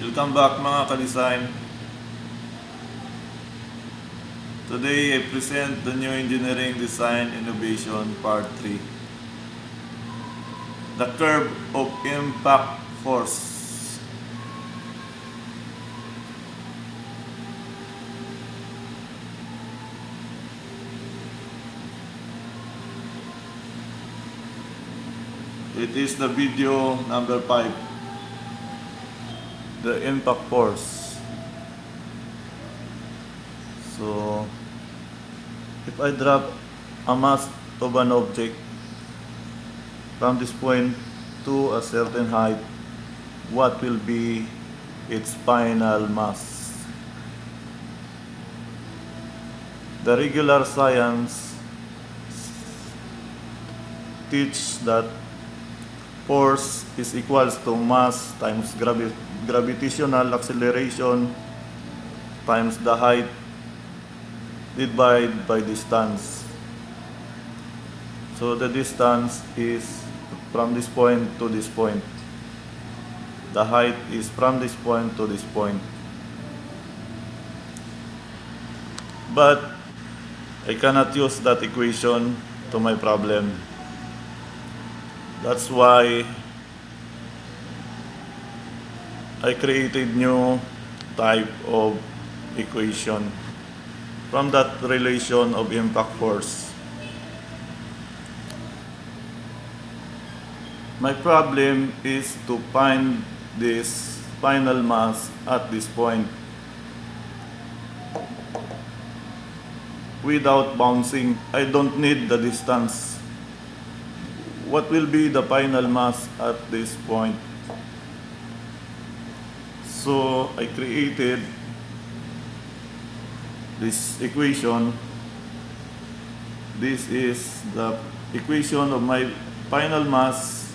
Welcome back mga ka-design. Today I present the new engineering design innovation part 3. The curve of impact force. It is the video number 5. The impact force. So, if I drop a mass of an object from this point to a certain height, what will be its final mass? The regular science teach that force is equals to mass times gravitational acceleration times the height divided by distance. So the distance is from this point to this point. The height is from this point to this point. But I cannot use that equation to my problem. That's why I created new type of equation from that relation of impact force. My problem is to find this final mass at this point without bouncing. I don't need the distance. What will be the final mass at this point? So I created this equation. This is the equation of my final mass,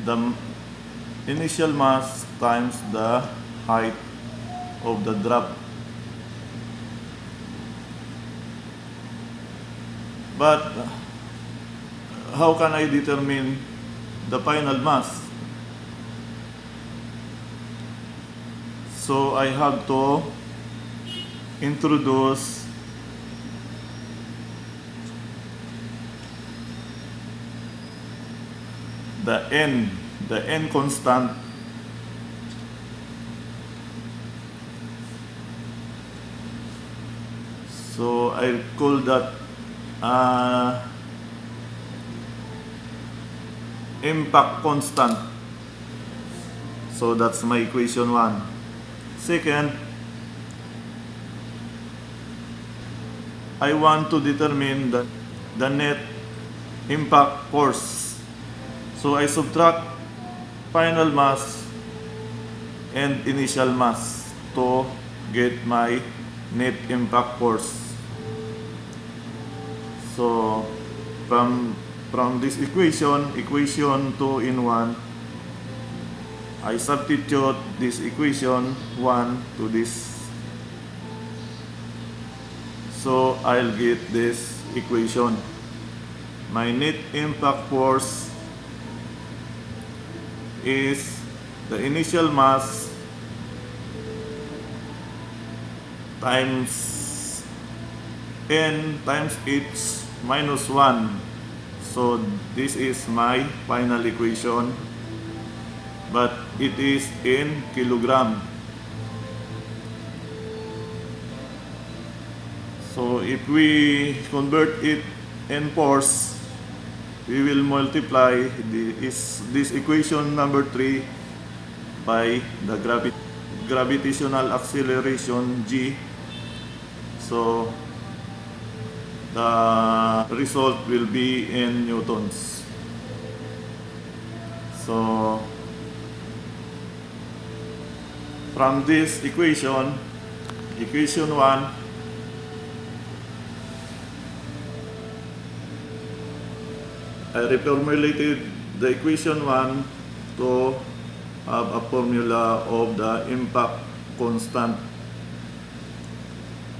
the initial mass times the height of the drop. But how can I determine the final mass? So I have to introduce the n constant. So I call that impact constant. So that's my equation 1. Second, I want to determine the net impact force. So I subtract final mass and initial mass to get my net impact force. So from this equation 2 in 1, I substitute this equation 1 to this. So I'll get this equation. My net impact force is the initial mass times n times h minus 1. So this is my final equation, but it is in kilogram. So if we convert it in force, we will multiply this equation number 3 by the gravitational acceleration g. So the result will be in newtons. So from this equation 1, I reformulated the equation 1 to have a formula of the impact constant.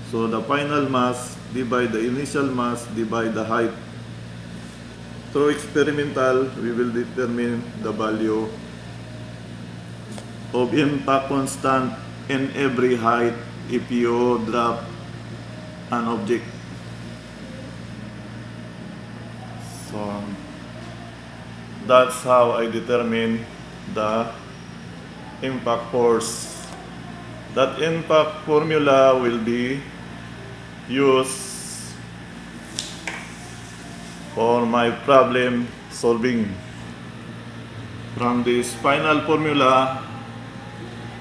So the final mass divide the initial mass divide the height. Through experimental, we will determine the value of impact constant in every height if you drop an object. So that's how I determine the impact force. That impact formula will be used for my problem solving. From this final formula,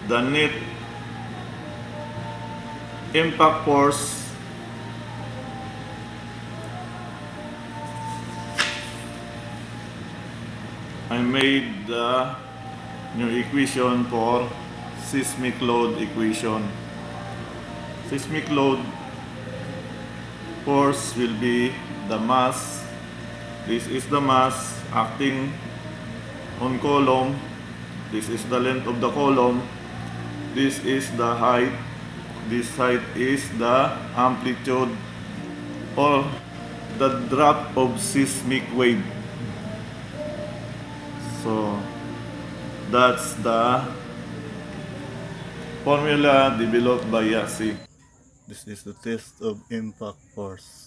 the net impact force I made the new equation for seismic load equation. Seismic load force will be the mass. This is the mass acting on column. This is the length of the column. This is the height. This height is the amplitude or the drop of seismic wave. So that's the formula developed by YAZE. This is the test of impact force.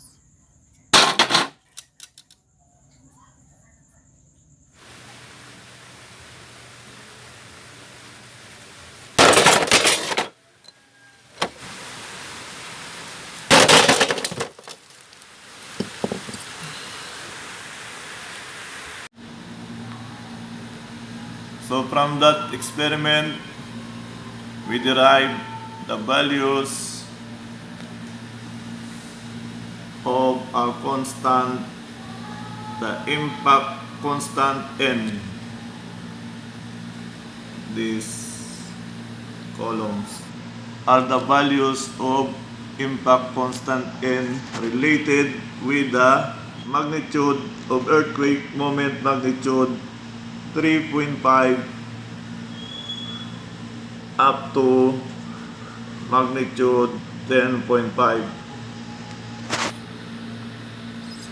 So from that experiment, we derive the values of a constant, the impact constant N. These columns are the values of impact constant N related with the magnitude of earthquake moment magnitude 3.5 up to magnitude 10.5.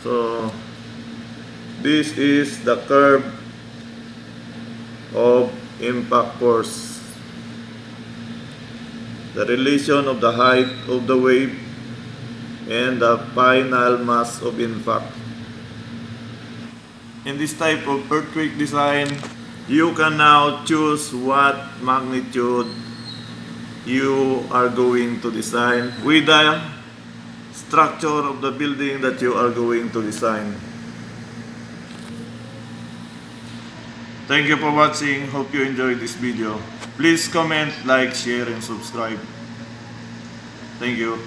So this is the curve of impact force, the relation of the height of the wave and the final mass of impact. In this type of earthquake design, you can now choose what magnitude you are going to design with the structure of the building that you are going to design. Thank you for watching. Hope you enjoyed this video. Please comment, like, share, and subscribe. Thank you.